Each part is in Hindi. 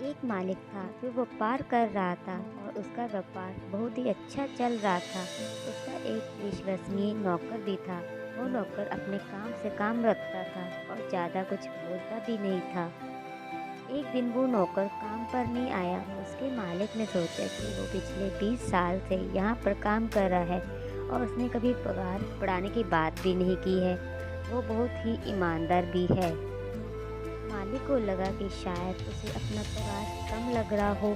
एक मालिक था जो व्यापार कर रहा था और उसका व्यापार बहुत ही अच्छा चल रहा था। उसका एक विश्वसनीय नौकर भी था। वो नौकर अपने काम से काम रखता था और ज़्यादा कुछ बोलता भी नहीं था। एक दिन वो नौकर काम पर नहीं आया। उसके मालिक ने सोचा कि वो पिछले 20 साल से यहाँ पर काम कर रहा है और उसने कभी पगार बढ़ाने की बात भी नहीं की है। वो बहुत ही ईमानदार भी है। मालिक को लगा कि शायद उसे अपना पगार कम लग रहा हो,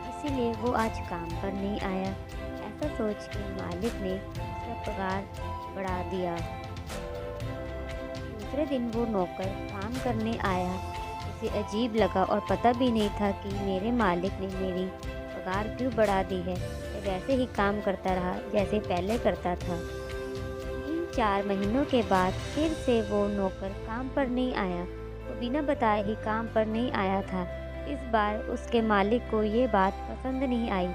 इसीलिए वो आज काम पर नहीं आया। ऐसा सोच के मालिक ने उसका पगार बढ़ा दिया। दूसरे दिन वो नौकर काम करने आया। उसे अजीब लगा और पता भी नहीं था कि मेरे मालिक ने मेरी पगार क्यों बढ़ा दी है। मैं वैसे ही काम करता रहा जैसे पहले करता था। 3-4 महीनों के बाद फिर से वो नौकर काम पर नहीं आया। वो बिना बताए ही काम पर नहीं आया था। इस बार उसके मालिक को ये बात पसंद नहीं आई।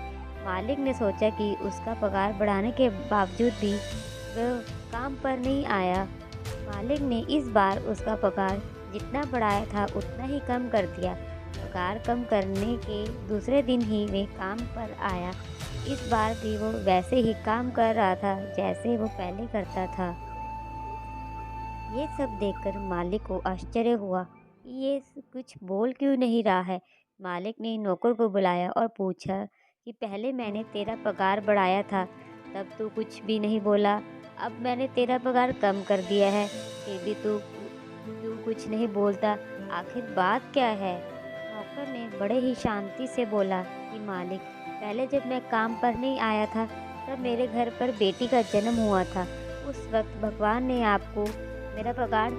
मालिक ने सोचा कि उसका पगार बढ़ाने के बावजूद भी वह काम पर नहीं आया। मालिक ने इस बार उसका पगार जितना बढ़ाया था उतना ही कम कर दिया। पगार कम करने के दूसरे दिन ही वे काम पर आया। इस बार भी वो वैसे ही काम कर रहा था जैसे वो पहले करता था। ये सब देखकर मालिक को आश्चर्य हुआ कि कुछ बोल क्यों नहीं रहा है। मालिक ने नौकर को बुलाया और पूछा कि पहले मैंने तेरा पगार बढ़ाया था, तब तू कुछ भी नहीं बोला। अब मैंने तेरा पगार कम कर दिया है, फिर भी तू तू कुछ नहीं बोलता। आखिर बात क्या है? नौकर ने बड़े ही शांति से बोला कि मालिक, पहले जब मैं काम पर नहीं आया था तब मेरे घर पर बेटी का जन्म हुआ था। उस वक्त भगवान ने आपको मेरा पगार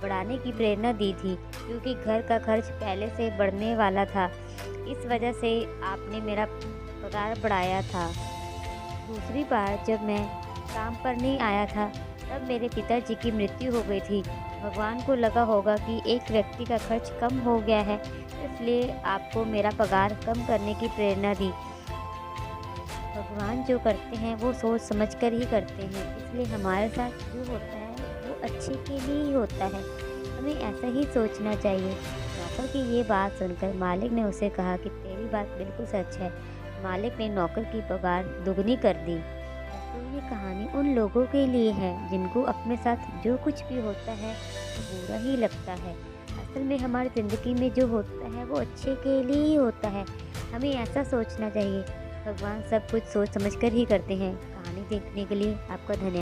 बढ़ाने की प्रेरणा दी थी, क्योंकि घर का खर्च पहले से बढ़ने वाला था। इस वजह से आपने मेरा पगार बढ़ाया था। दूसरी बार जब मैं काम पर नहीं आया था तब मेरे पिताजी की मृत्यु हो गई थी। भगवान को लगा होगा कि एक व्यक्ति का खर्च कम हो गया है, इसलिए आपको मेरा पगार कम करने की प्रेरणा दी। भगवान जो करते हैं वो सोच समझ कर ही करते हैं, इसलिए हमारे साथ जो होता है वो अच्छे के लिए ही होता है। हमें ऐसा ही सोचना चाहिए। नौकर की ये बात सुनकर मालिक ने उसे कहा कि तेरी बात बिल्कुल सच है। मालिक ने नौकर की पगार दुगनी कर दी। तो ये कहानी उन लोगों के लिए है जिनको अपने साथ जो कुछ भी होता है वो बुरा ही लगता है। असल में हमारी ज़िंदगी में जो होता है वो अच्छे के लिए ही होता है। हमें ऐसा सोचना चाहिए। भगवान सब कुछ सोच समझ कर ही करते हैं। कहानी देखने के लिए आपका धन्यवाद।